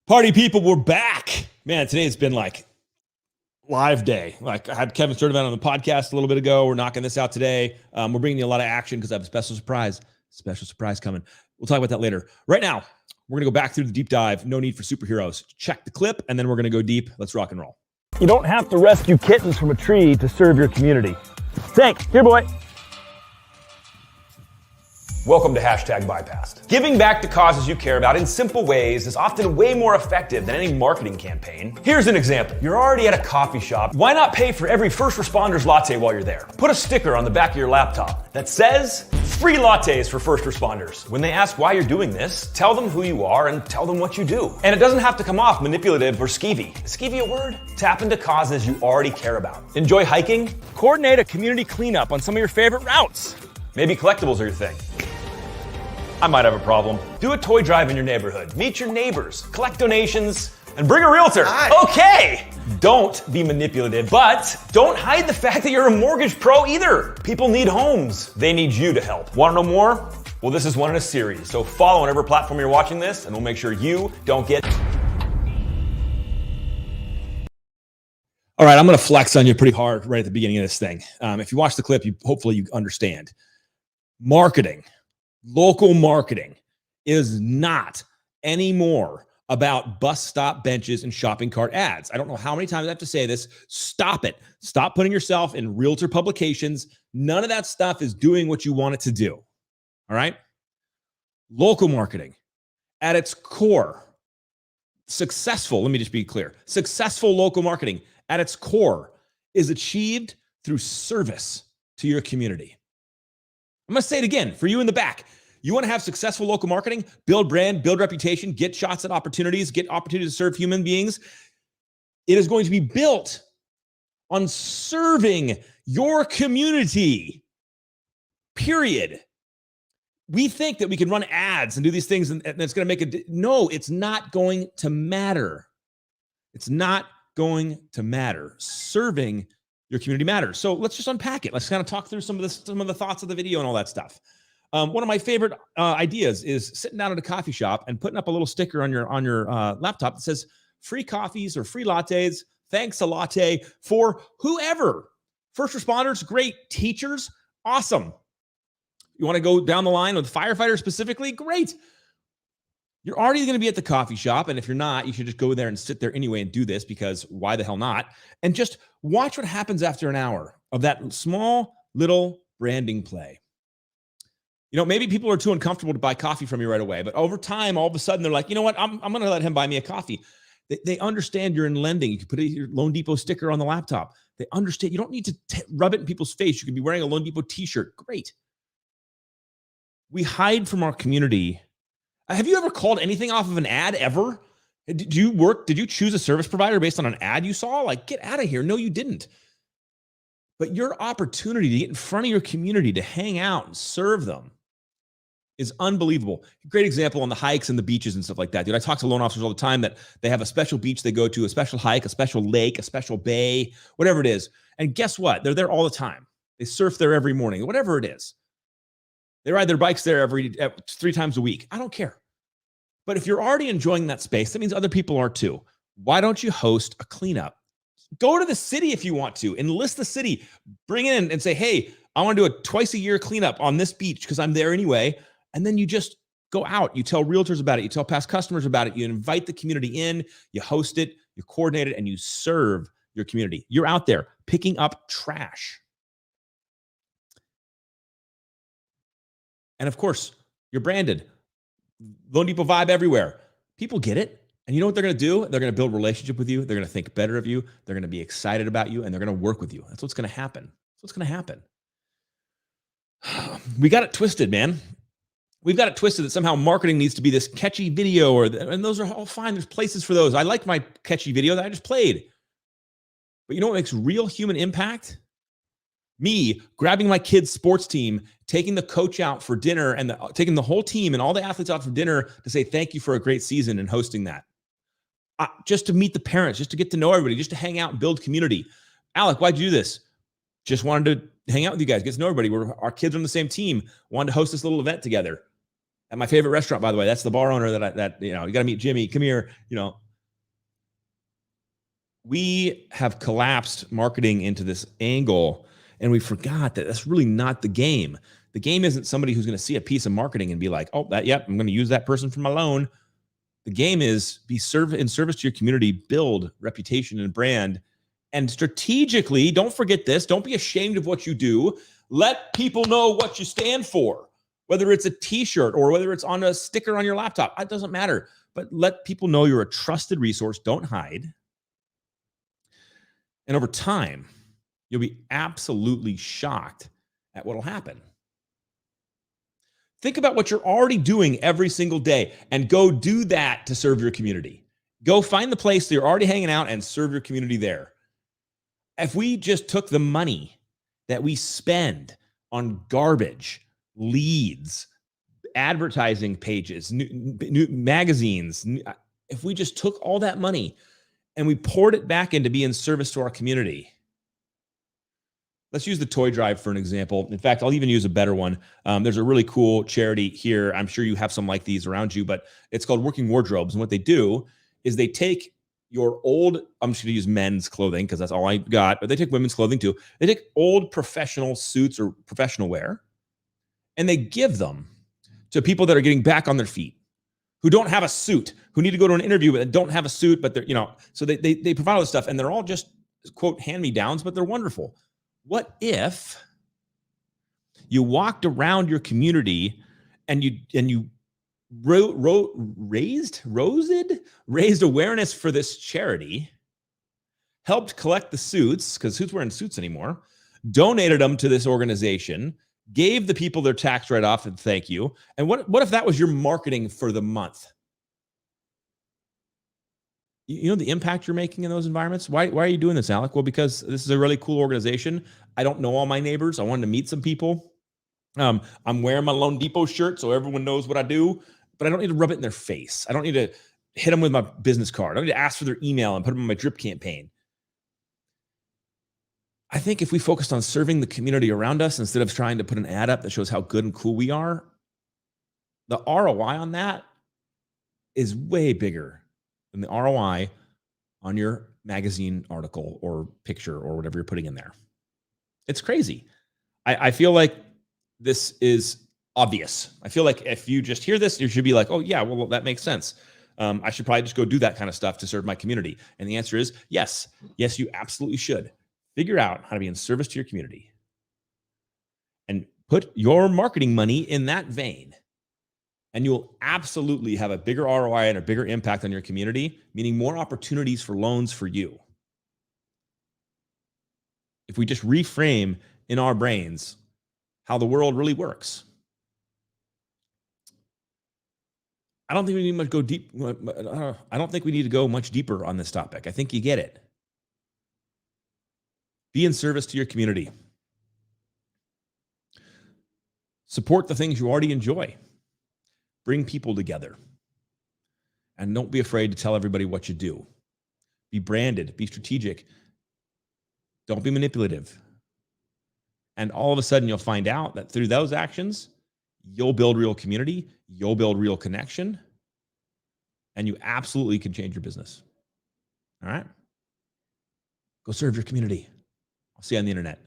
Party people, we're back. Man, today has been like live day. Like I had Kevin Sturdivant on the podcast a little bit ago. We're knocking this out today. We're bringing you a lot of action because I have a special surprise coming. We'll talk about that later. Right now, we're going to go back through the deep dive. No need for superheroes. Check the clip, and then we're going to go deep. Let's rock and roll. You don't have to rescue kittens from a tree to serve your community. Tank, here boy. Welcome to #Bypassed. Giving back to causes you care about in simple ways is often way more effective than any marketing campaign. Here's an example. You're already at a coffee shop. Why not pay for every first responders latte while you're there? Put a sticker on the back of your laptop that says, "Free lattes for first responders." When they ask why you're doing this, tell them who you are and tell them what you do. And it doesn't have to come off manipulative or skeevy. Is skeevy a word? Tap into causes you already care about. Enjoy hiking? Coordinate a community cleanup on some of your favorite routes. Maybe collectibles are your thing. I might have a problem. Do a toy drive in your neighborhood. Meet your neighbors, collect donations, and bring a realtor. Okay! Don't be manipulative, but don't hide the fact that you're a mortgage pro either. People need homes. They need you to help. Want to know more? Well, this is one in a series, so follow whatever platform you're watching this, and we'll make sure you don't get... All right, I'm going to flex on you pretty hard right at the beginning of this thing. If you watch the clip, hopefully you understand. Marketing. Local marketing is not anymore about bus stop benches and shopping cart ads. I don't know how many times I have to say this. Stop it. Stop putting yourself in realtor publications. None of that stuff is doing what you want it to do. All right? Local marketing at its core, successful, let me just be clear. Successful local marketing at its core is achieved through service to your community. I'm going to say it again for you in the back. You want to have successful local marketing, build brand, build reputation, get shots at opportunities, get opportunities to serve human beings. It is going to be built on serving your community, period. We think that we can run ads and do these things and it's going to make no, it's not going to matter. It's not going to matter. Serving your community matters. So let's just unpack it. Let's kind of talk through some of the thoughts of the video and all that stuff. One of my favorite ideas is sitting down at a coffee shop and putting up a little sticker on your laptop that says free coffees or free lattes. Thanks a latte for whoever. First responders, great. Teachers, awesome. You want to go down the line with firefighters specifically? Great. You're already going to be at the coffee shop. And if you're not, you should just go there and sit there anyway and do this because why the hell not? And just watch what happens after an hour of that small little branding play. You know, maybe people are too uncomfortable to buy coffee from you right away, but over time, all of a sudden they're like, you know what? I'm going to let him buy me a coffee. They understand you're in lending. You can put your Loan Depot sticker on the laptop. They understand. You don't need to rub it in people's face. You could be wearing a Loan Depot t-shirt. Great. We hide from our community. Have you ever called anything off of an ad ever? Did you choose a service provider based on an ad you saw? Like, get out of here. No, you didn't. But your opportunity to get in front of your community, to hang out and serve them is unbelievable. Great example on the hikes and the beaches and stuff like that. Dude, I talk to loan officers all the time that they have a special beach they go to, a special hike, a special lake, a special bay, whatever it is. And guess what? They're there all the time. They surf there every morning, whatever it is. They ride their bikes there 3 times a week. I don't care. But if you're already enjoying that space, that means other people are too. Why don't you host a cleanup? Go to the city if you want to. Enlist the city. Bring in and say, hey, I want to do a twice a year cleanup on this beach because I'm there anyway. And then you just go out. You tell realtors about it. You tell past customers about it. You invite the community in. You host it. You coordinate it. And you serve your community. You're out there picking up trash. And of course, you're branded. Loan Depot vibe everywhere. People get it. And you know what they're going to do? They're going to build a relationship with you. They're going to think better of you. They're going to be excited about you. And they're going to work with you. That's what's going to happen. That's what's going to happen. We got it twisted, man. We've got it twisted that somehow marketing needs to be this catchy video, and those are all fine. There's places for those. I like my catchy video that I just played. But you know what makes real human impact? Me grabbing my kid's sports team, taking the coach out for dinner and taking the whole team and all the athletes out for dinner to say thank you for a great season and hosting that. Just to meet the parents, just to get to know everybody, just to hang out and build community. Alec, why'd you do this? Just wanted to hang out with you guys, get to know everybody. Our kids are on the same team, wanted to host this little event together. At my favorite restaurant, by the way, that's the bar owner that you got to meet Jimmy. Come here. We have collapsed marketing into this angle, and we forgot that that's really not the game. The game isn't somebody who's going to see a piece of marketing and be like, oh, I'm going to use that person for my loan. The game is be in service to your community, build reputation and brand, and strategically, don't forget this, don't be ashamed of what you do. Let people know what you stand for, whether it's a t-shirt or whether it's on a sticker on your laptop. It doesn't matter, but let people know you're a trusted resource. Don't hide. And over time, you'll be absolutely shocked at what will happen. Think about what you're already doing every single day and go do that to serve your community. Go find the place that you're already hanging out and serve your community there. If we just took the money that we spend on garbage, leads, advertising pages, new magazines, if we just took all that money and we poured it back into being service to our community. Let's use the toy drive for an example. In fact, I'll even use a better one. There's a really cool charity here. I'm sure you have some like these around you, but it's called Working Wardrobes. And what they do is they take your old, I'm just going to use men's clothing because that's all I got, but they take women's clothing too. They take old professional suits or professional wear, and they give them to people that are getting back on their feet, who don't have a suit, who need to go to an interview but don't have a suit, but they're, so they provide all this stuff, and they're all just, quote, hand-me-downs, but they're wonderful. What if you walked around your community and you raised awareness for this charity, helped collect the suits, because who's wearing suits anymore, donated them to this organization, gave the people their tax write-off and thank you. And what if that was your marketing for the month? You know the impact you're making in those environments? Why are you doing this, Alec? Well, because this is a really cool organization. I don't know all my neighbors. I wanted to meet some people. I'm wearing my Loan Depot shirt so everyone knows what I do, but I don't need to rub it in their face. I don't need to hit them with my business card. I don't need to ask for their email and put them on my drip campaign. I think if we focused on serving the community around us instead of trying to put an ad up that shows how good and cool we are, the ROI on that is way bigger than the ROI on your magazine article or picture or whatever you're putting in there. It's crazy. I feel like this is obvious. I feel like if you just hear this, you should be like, oh yeah, well, that makes sense. I should probably just go do that kind of stuff to serve my community. And the answer is yes. Yes, you absolutely should. Figure out how to be in service to your community and put your marketing money in that vein. And you'll absolutely have a bigger ROI and a bigger impact on your community, meaning more opportunities for loans for you. If we just reframe in our brains how the world really works. I don't think we need to go much deeper on this topic. I think you get it. Be in service to your community. Support the things you already enjoy. Bring people together. And don't be afraid to tell everybody what you do. Be branded, be strategic. Don't be manipulative. And all of a sudden you'll find out that through those actions, you'll build real community, you'll build real connection, and you absolutely can change your business. All right? Go serve your community. I'll see you on the internet.